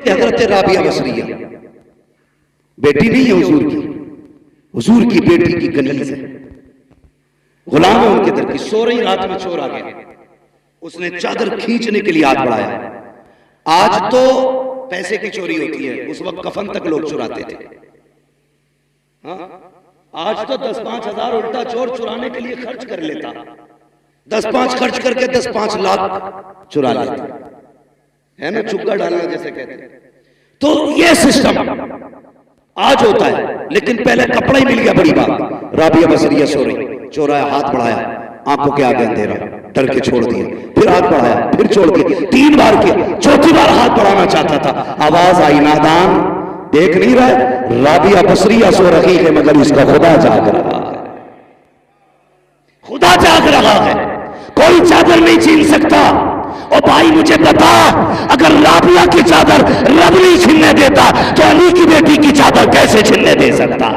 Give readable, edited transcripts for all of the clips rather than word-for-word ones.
कि हजरत राबिया बसरिया बेटी नहीं है हुजूर की, हुजूर की बेटी की कनीज है, गुलाम है उनके दर की। सो रही रात में चोर आ गया, उसने चादर खींचने के लिए हाथ बढ़ाया। आज तो पैसे की चोरी होती है, उस वक्त कफन तक लोग चुराते थे। हाँ, आज तो 10-5 हजार उल्टा चोर चुराने के लिए खर्च कर लेता, 10-5 खर्च करके 10-5 लाख चुरा लेता है ना, चुग्गा डालना जैसे कहते हैं। तो ये सिस्टम आज होता है, लेकिन पहले कपड़ा ही मिल गया बड़ी बात। राबिया बसरिया सो रही, चोर आया, हाथ बढ़ाया, आंखों के आगे अंधेरा, डर के छोड़ दिए, फिर हाथ बढ़ाया, फिर छोड़ दिए, 3 बार किया, चौथी बार हाथ बढ़ाना चाहता था, आवाज आई, नादान देख नहीं रहा, राबिया बसरिया सो रही है मगर इसका खुदा जाग रहा है, खुदा जाग रहा है, कोई चादर नहीं छीन सकता। और भाई मुझे बता, अगर राबिया की चादर रब नहीं छीनने देता तो अली की बेटी की चादर कैसे छीनने दे सकता?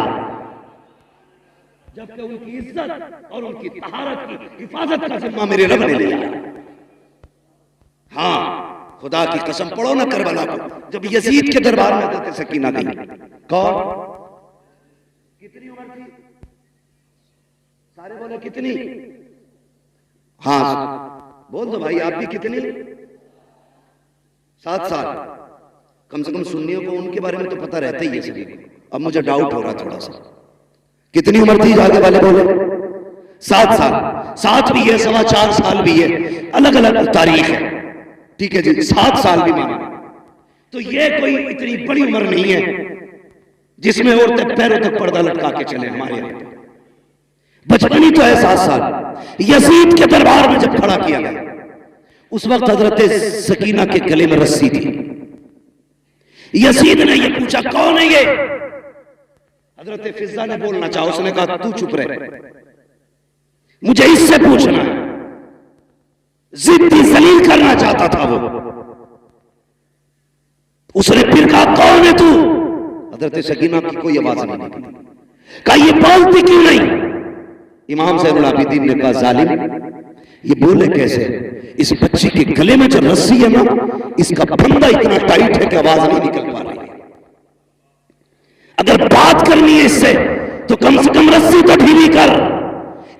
जबकि उनकी इज्जत और उनकी तहारत की हिफाजत का जिम्मा मेरे रब ने लिया। हाँ, खुदा की कसम, पढ़ो ना करबला को, जब यजीद के दरबार में हज़रत सकीना गई, कौन, कितनी उम्र थी? सारे बोले कितनी? हाँ बोल दो भाई, आप भी कितनी? 7 साल। कम से कम सुन्नियों को उनके बारे में तो पता रहता ही है सभी को। अब मुझे डाउट हो रहा थोड़ा सा, कितनी उम्र थी? आगे वाले बोले 7 साल। 7 भी है, 4.25 साल भी है, अलग अलग तारीख है, ठीक है जी, 7 साल भी माने तो ये कोई इतनी बड़ी उम्र नहीं है जिसमें औरतें पैरों तक पर्दा लटका के चले। हमारे यहाँ बचपनी तो है 7 साल। यजीद के दरबार में जब खड़ा किया गया, उस वक्त हजरत सकीना के गले में रस्सी थी। यजीद ने ये पूछा, कौन है ये? हजरत फिजा ने बोलना चाहा, उसने कहा तू चुप रहे, मुझे इससे पूछना है। जिद्दी जलील करना चाहता था वो। उसने फिर कहा, कौन है तू? हजरत सकीना की कोई आवाज नहीं निकली। कहा, ये बोलती क्यों नहीं? इमाम ज़ैनुल आबिदीन ने कहा, जालिम, ये बोले कैसे? इस बच्ची के गले में जो रस्सी है ना, इसका फंदा इतना टाइट है कि आवाज नहीं निकल पा रही है। अगर बात करनी है इससे तो कम से कम रस्सी तो ढीली कर।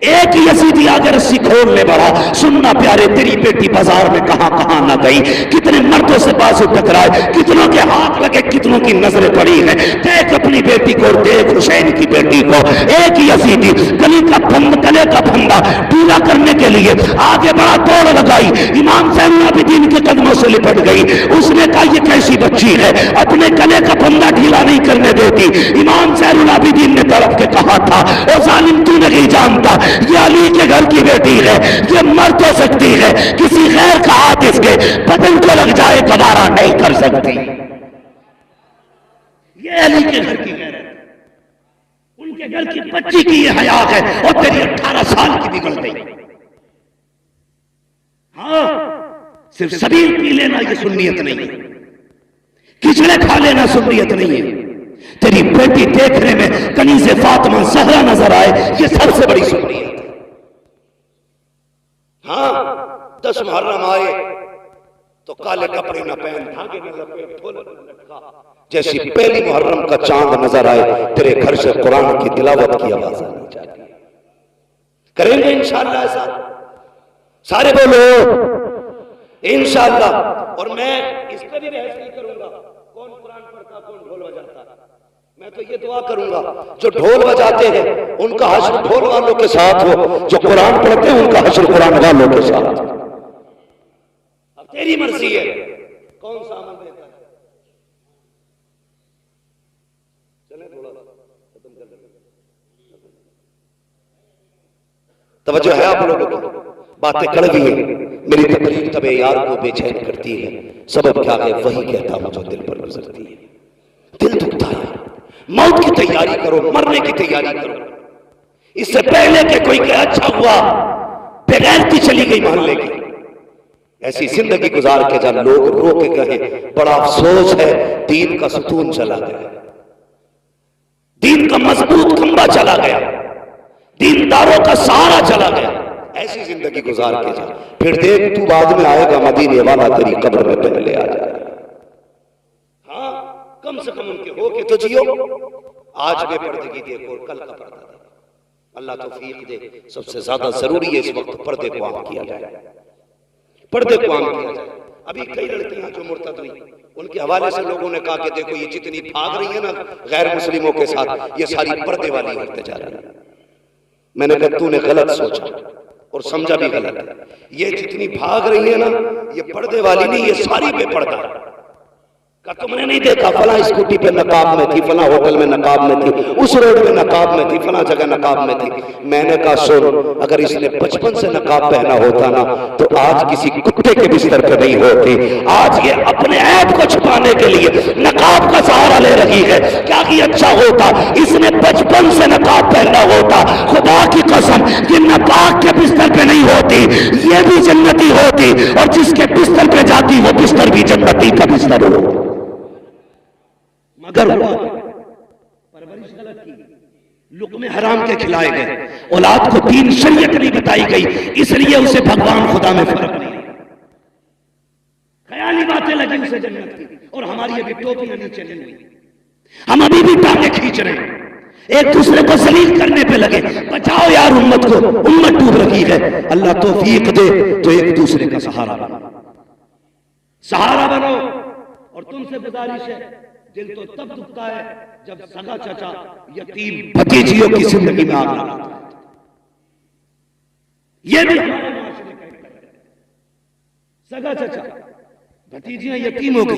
एक यजीदी आगे रस्सी खोलने बढ़ा। सुनना प्यारे, तेरी बेटी बाजार में कहां कहां ना गई, कितने मर्दों से बाजू टकराए, कितनों के हाथ लगे, कितनों की नजरें पड़ी है। देख अपनी बेटी को, देख हुसैन की बेटी को। एक यजीदी गले का फंदा ढीला करने के लिए आगे बढ़ा, दौड़ लगाई, इमाम ज़ैनुल आबिदीन के कदमों से लिपट गई। उसने कहा, ये कैसी बच्ची है, अपने गले का फंदा ढीला नहीं करने देती। इमाम ज़ैनुल आबिदीन ने तड़प के कहा था, ओ जालिम, तू नहीं जानता, ये अली के घर की बेटी है, ये मर तो सकती है, किसी गैर का हाथ इसके बदन को लग जाए दोबारा नहीं कर सकती। ये अली के घर की गैरत, उनके घर की बच्ची की ये हया है, और तेरी 18 साल की बिगड़ गई। हाँ, सिर्फ सबील पी लेना ये सुन्नियत नहीं है, खिचड़े खा लेना सुन्नियत नहीं है। तेरी बेटी देखने में कनीज़े फातिमा ज़हरा नजर आए, ये सबसे बड़ी सुन्नियत है। हाँ, 10 मुहर्रम आए तो काले कपड़े न पहन, धागे न लपेट, ढोल न लटका, जैसी पहली मुहर्रम का चांद नजर आए, तेरे घर से कुरान की तिलावत की आवाज आनी चाहिए। करेंगे इंशाअल्लाह ऐसा, सारे बोलो इंशाअल्लाह। और मैं इस पर भी बहस नहीं करूंगा, कौन कुरान पढ़ता, कौन ढोल बजाता। मैं तो ये दुआ करूंगा, जो ढोल बजाते हैं उनका हश्र ढोल वालों के साथ हो, जो कुरान पढ़ते हैं उनका हश्र कुरान वालों के साथ। अब तेरी मर्जी है कौन सा अमल देता है। चले थोड़ा खत्म कर लें, तवज्जो है आप लोगों की? बातें कड़वी है, मेरी तकलीफ तबे यार को बेचैन करती है, सबब क्या है वही कहता हूं जो दिल पर गुजरती है। दिल दुखता है, मौत की तैयारी करो, मरने की तैयारी करो, इससे पहले कि कोई कहे अच्छा हुआ बेगैरती चली गई मोहल्ले की। ऐसी जिंदगी गुजार के जब लोग रो के कहे बड़ा अफसोस है, दीन का सुकून चला गया, दीन का मजबूत खंबा चला गया, दीनदारों का सहारा चला गया। ऐसी जिंदगी गुजार के जा, फिर देख तू बाद में आएगा मदीने वाला तेरी कब्र में पहले आ जाएगा। कम से कम उनके हो के तो जियो। आज बेपर्दगी देखो और कल का पर्दा देखो। अल्लाह तौफीक दे। सबसे ज्यादा जरूरी है इस वक्त पर्दे को आम किया जाए, पर्दे को आम किया जाए। अभी कई लड़कियां जो मुर्तद हुई, उनके हवाले से लोगों ने कहा कि देखो ये जितनी भाग रही है ना गैर मुस्लिमों के साथ, ये सारी पर्दे वाली होते जा रही है। मैंने कहा तूने गलत सोचा और समझा भी गलत है। ये जितनी भाग रही है ना, ये पर्दे वाली नहीं, ये सारी बेपर्दा है। का तुमने नहीं देखा फला स्कूटी पे नकाब में थी, फला होटल में नकाब में थी, उस रोड में नकाब में थी, फला जगह नकाब में थी। मैंने कहा सुन, अगर इसने बचपन से नकाब पहना होता ना तो आज किसी कुत्ते के बिस्तर पे नहीं होती। आज ये अपने ऐब को छुपाने के लिए नकाब का सहारा ले रही है। क्या कि अच्छा होता इसने बचपन से नकाब पहना होता। खुदा की कसम, ये नापाक के बिस्तर पे नहीं होती, ये भी जन्नती होती, और जिसके बिस्तर पे जाती वो बिस्तर भी जन्नती का बिस्तर हो। मगर हुआ परवरिश गलत की, लुक़्मे हराम के खिलाए गए, औलाद को दीन शरीयत नहीं बताई गई, इसलिए उसे भगवान खुदा में फर्क नहीं। ख्याली बातें लगी उसे जन्नत की, और हमारी अभी टोपियां नीचे नहीं हुई, हम अभी भी टांगे खींच रहे हैं, एक दूसरे को जलील करने पे लगे। बचाओ यार उम्मत को, उम्मत डूब रही है। अल्लाह तौफीक दे तो एक दूसरे का सहारा बनो, सहारा बनो। और तुमसे गुजारिश है, दिल तो तब दुखता है जब सगा चाचा यतीम भतीजियों की जिंदगी में आग लगाता है। ये भी हमारे माशरे का एक सगा चाचा भतीजियां यतीम हो गई,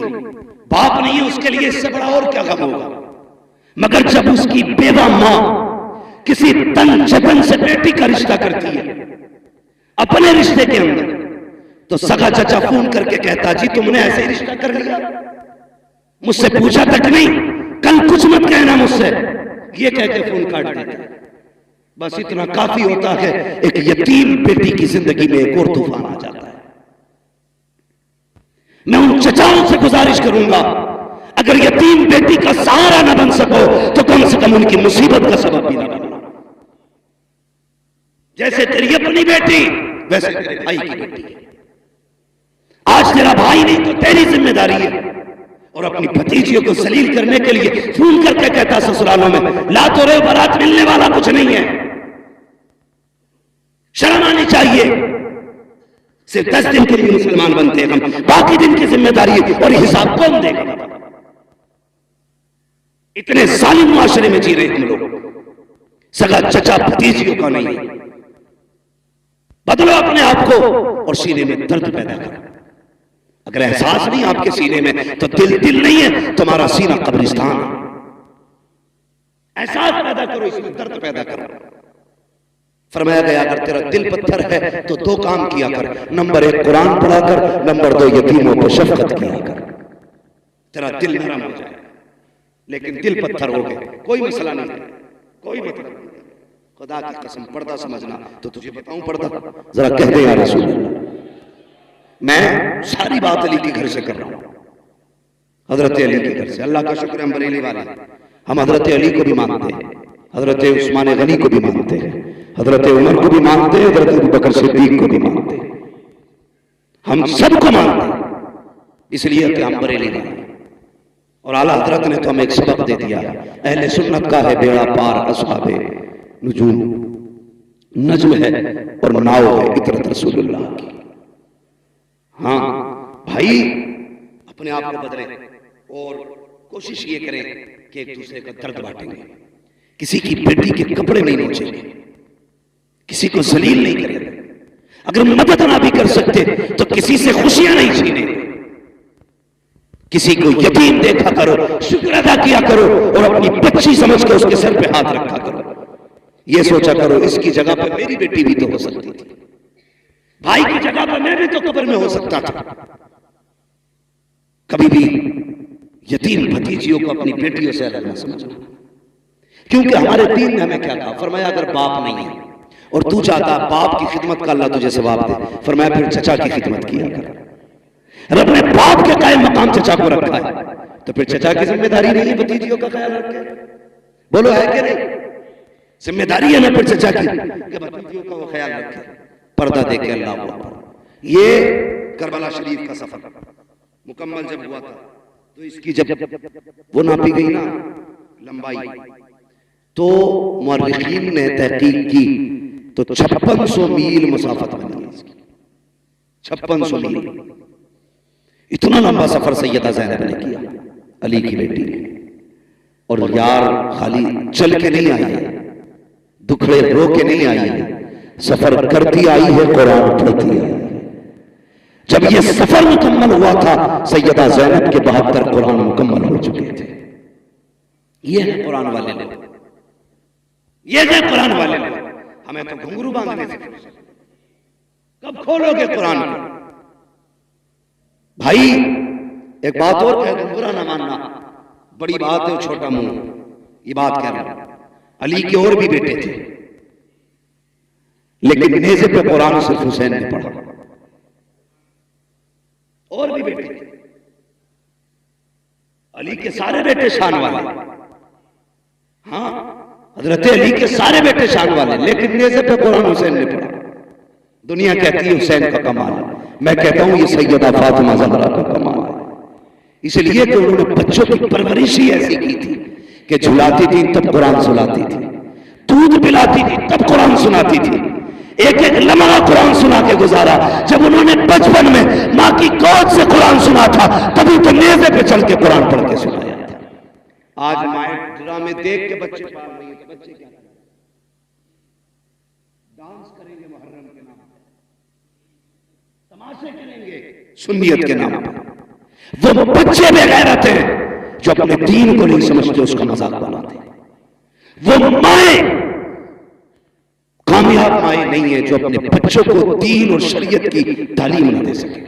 बाप नहीं है उसके लिए, इससे बड़ा और क्या गम होगा। मगर जब उसकी बेवा मां किसी तन जतन से बेटी का रिश्ता करती है अपने रिश्ते के अंदर, तो सगा चाचा फोन करके कहता जी तुमने ऐसे ही रिश्ता कर लिया, मुझसे पूछा तक नहीं, कल कुछ मत कहना मुझसे, ये कह के फोन काट देता। बस इतना काफी होता है, एक यतीम बेटी की जिंदगी में एक और तूफान आ जाता है। मैं उन चचाओं से गुजारिश करूंगा, अगर यतीम बेटी का सहारा न बन सको तो कम से कम उनकी मुसीबत का सबब भी न बनना। जैसे तेरी अपनी बेटी वैसे तेरे भाई की बेटी है। आज तेरा भाई नहीं तो तेरी जिम्मेदारी है। और अपनी भतीजियों को जलील करने के लिए फोन करके कहता ससुरालों में ला तो रहे, बारात मिलने वाला कुछ नहीं है, शर्म आनी चाहिए। सिर्फ 10 दिन के लिए मुसलमान बनते हैं हम, बाकी दिन की जिम्मेदारी है और हिसाब कौन देगा। इतने जालिम मुआशरे में जी रहे हम लोग, सगा चचा भतीजियों का नहीं। बदलो अपने आप को और सीने में दर्द पैदा करो। अगर एहसास नहीं आपके सीने में तो दिल नहीं है, तुम्हारा सीना कब्रिस्तान है। एहसास पैदा करो, इसमें दर्द पैदा करो। फरमाया गया अगर तेरा दिल पत्थर है तो 2 काम किया कर, नंबर 1 कुरान पढ़ा कर, नंबर 2 यतीमों पर शफकत किया कर। तेरा दिल नरम हो जाए। लेकिन दिल पत्थर हो गए, कोई मसला नहीं, कोई मतलब नहीं। खुदा की कसम पर्दा समझना तो तुझे बताऊं पर्दा, जरा कह दे या रसूल अल्लाह। मैं सारी बात अली के घर से कर रहा हूं, हजरत अली के घर से। अल्लाह का शुक्र है हम बरेली वाले, हम हजरत अली को भी मानते हैं, हजरत उस्मान गनी को भी मानते हैं, हजरत उमर को भी मानते हैं, हजरत अबू बकर सिद्दीक को भी मानते हैं, हम सबको मानते हैं, इसलिए कि हम बरेली वाले। और आला हजरत ने तो हमें एक सबक दे दिया, अहले सुन्नत का है बेड़ा पार असहाबे नुजूम, नज्म है और नाव है इतरत रसूलुल्लाह की। हाँ भाई, अपने आप को बदलें और कोशिश ये करें कि एक दूसरे का दर्द बांटेंगे, किसी की बेटी के कपड़े नहीं नोचेंगे, किसी को जलील नहीं करेंगे, अगर मदद ना भी कर सकते तो किसी से खुशियां नहीं छीनेंगे, किसी को यतीम देखा करो, शुक्र अदा किया करो और अपनी बच्ची समझ के उसके सर पे हाथ रखा करो। ये सोचा करो इसकी जगह पर मेरी बेटी भी तो हो सकती थी, भाई की जगह पर मैं भी तो कब्र में हो सकता था। कभी भी यतीम भतीजियों को अपनी बेटियों से अलग न समझना, क्योंकि हमारे दीन ने हमें क्या कहा, फरमाया अगर बाप नहीं है और तू चाहता बाप की खिदमत का अल्लाह तुझे सवाब दे, फरमाया फिर चचा की खिदमत किया कर। रब ने बाप के कायम मकाम चचा को रखा है, तो फिर चचा की जिम्मेदारी नहीं है भतीजियों का ख्याल रखे? बोलो है कि नहीं? जिम्मेदारी है ना फिर चचा की कि भतीजियों का वो ख्याल रखे, पर्दा दे के। अल्लाह अकबर। ये करबला शरीफ का सफर मुकम्मल जब हुआ था तो तो इसकी जब वो नापी गई ना लंबाई, तो मुअर्रिखीन ने तहकीक की तो 5600 मील मुसाफत बनी है इसकी, 5600 मील। इतना लंबा सफर सैयदा ज़ैनब ने किया, अली की बेटी ने। और यार खाली चल के नहीं आई है, दुखड़े रो के नहीं आई है, सफर करती आई है, कुरान पढ़ती आई है। जब ये सफर मुकम्मल हुआ था, सैयदा ज़ैनब के 72 कुरान मुकम्मल हो चुके थे। ये है कुरान वाले लोग, ये है कुरान वाले लोग। हमें तो घुंघरू बांधने से कब खोलोगे कुरान को? भाई एक बात और कह, बुरा ना मानना, बड़ी बात है, छोटा मुंह, ये बात कह रहा हूं। अली के और भी बेटे थे, लेकिन नेज़े पे कुरान सिर्फ हुसैन ने पढ़ा। और भी बेटे थे, अली के सारे बेटे शान वाले, हाँ हजरत अली के सारे बेटे शान वाले, लेकिन नेज़े पे कुरान हुसैन ने पढ़ा। दुनिया कहती है हुसैन का कमाल है, मैं कहता हूं ये सैयदा फातिमा ज़हरा का कमाल है। इसलिए कि उन्होंने बच्चों की परवरिश ही ऐसी की थी कि झुलाती थी तब कुरान सुनाती थी, दूध पिलाती थी तब कुरान सुनाती थी, एक एक लम्हा कुरान सुना के गुजारा। जब उन्होंने बचपन में माँ की गोद से कुरान सुना था, तभी तो नेज़े पे चल के कुरान पढ़ के सुनाया था। आज माए ड्रामे देख के बच्चे पाल रही है, तो बच्चे क्या करें? डांस करेंगे मुहर्रम के नाम पे, तमाशे करेंगे सुन्नियत के नाम पे। वो बच्चे बेगैरत हैं जो अपने दीन को नहीं समझते, उसका मजाक बनाते हैं। वो माए कामयाब माए नहीं है जो अपने बच्चों को दीन और शरीयत की तालीम न दे सके।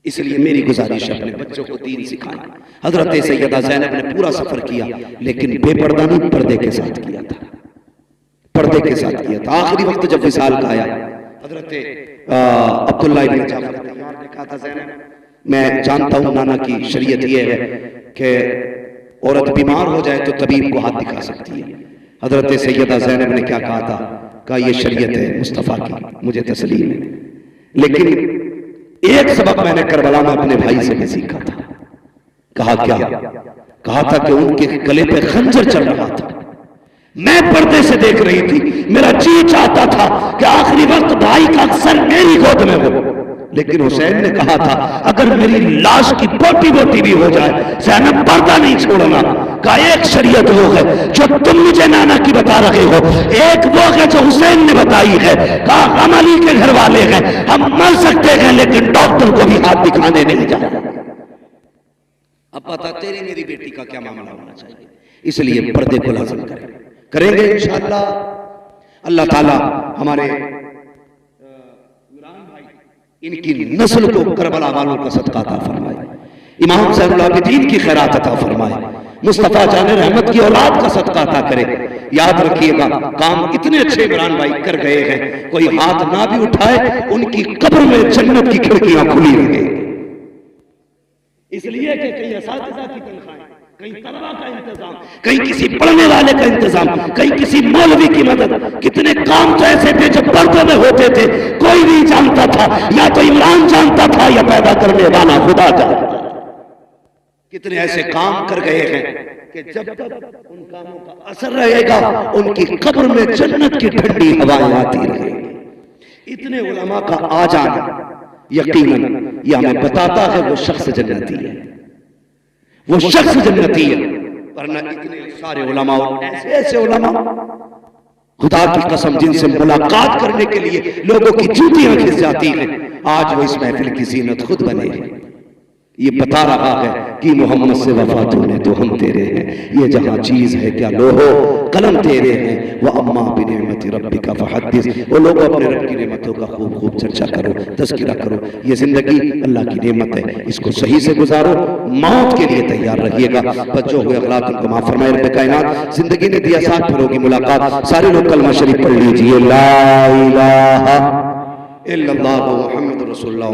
इसलिए मेरी गुजारिश है, अपने बच्चों को दीन सिखाएं। हजरत सैयदा ज़ैनब ने पूरा सफर किया, लेकिन बेपर्दा नहीं, पर्दे के साथ किया था, पर्दे के साथ किया था। आखिरी वक्त जब विसाल का आया, हजरत अब्दुल्लाह इब्न जाफर तैयार ने कहा था, ज़ैनब मैं जानता हूं नाना की शरीयत यह है कि औरत बीमार हो जाए तो तबीब को हाथ दिखा सकती है। हजरत सैयदा ज़ैनब ने क्या कहा था? कहा यह शरीयत है मुस्तफ़ा की, मुझे तस्लीम है, लेकिन एक सबक मैंने करबला में अपने भाई से भी सीखा था। कहा क्या? कहा था कि उनके गले पे खंजर चल रहा था, मैं पर्दे से देख रही थी, मेरा जी चाहता था कि आखिरी वक्त भाई का सर मेरी गोद में हो, लेकिन हुसैन ने कहा था अगर मेरी लाश की बोटी बोटी भी हो जाए, ज़ैनब पर्दा नहीं छोड़ना। का एक शरीयत वो है जो तुम मुझे नाना की बता रहे हो, एक वो है जो हुसैन ने बताई है। कहा हम अली के घर वाले हैं, हम मर सकते हैं, लेकिन डॉक्टर को भी हाथ दिखाने नहीं जाए। अब पता तेरी मेरी बेटी का क्या मामला होना चाहिए, इसलिए पर्दे को लाज़िम करेंगे इंशाअल्लाह। अल्लाह ताला हमारे इनकी नस्ल को करबला वालों का सदका अता फरमाए, इमाम ज़ैनुल आबिदीन की खैरात अता फरमाए, मुस्तफ़ा जान रहमत की औलाद का सदका अता करे। याद रखिएगा, काम इतने अच्छे इमरान भाई कर गए हैं, कोई हाथ ना भी उठाए उनकी कब्र में जन्नत की खिड़कियां खुली रहे। इसलिए कि कहीं असातिज़ा की तनख्वाहें, कहीं तलबा का इंतजाम, कहीं किसी पढ़ने वाले का इंतजाम, कहीं किसी मौलवी की मदद। कितने काम तो ऐसे थे जो पर्दे में होते थे, कोई नहीं जानता था, या तो इमरान जानता था या पैदा करने वाला खुदा जानता था। कितने ऐसे काम कर गए हैं कि जब तक उन कामों का असर रहेगा, उनकी कब्र में जन्नत की ठंडी हवाएं आती रहेंगी। इतने उलमा का आ जाना यकीनन यह हमें बताता है वो शख्स जन्नती है, वो शख्स जन्नती है। वरना इतने सारे उलमा, ऐसे ऐसे उलमा, खुदा की कसम जिनसे मुलाकात करने के लिए लोगों की जूतियां खिस जाती हैं, आज वो इस महफिल की जीनत खुद बने हैं। ये बता रहा है कि मोहम्मद से वफा तूने तो हम तेरे हैं, ये जहां चीज है क्या लोहो कलम तेरे हैं, वह अम्मा बिनिअमति रब्बिका फहद्दिस। वो लोग अपने रब की नेमतों का खूब खूब चर्चा करो, तज़किरा करो। ये जिंदगी अल्लाह की नेमत है, इसको सही से गुजारो, मौत के लिए तैयार रहिएगा। बच्चों हुए अखलाक उनको माफ फरमाए रब्बे कायनात। जिंदगी ने दिया साथ, फिर होगी मुलाकात। सारे लोग कलमा शरीफ पढ़ लीजिए, ला इलाहा इल्लल्लाह मुहम्मद रसूलुल्लाह।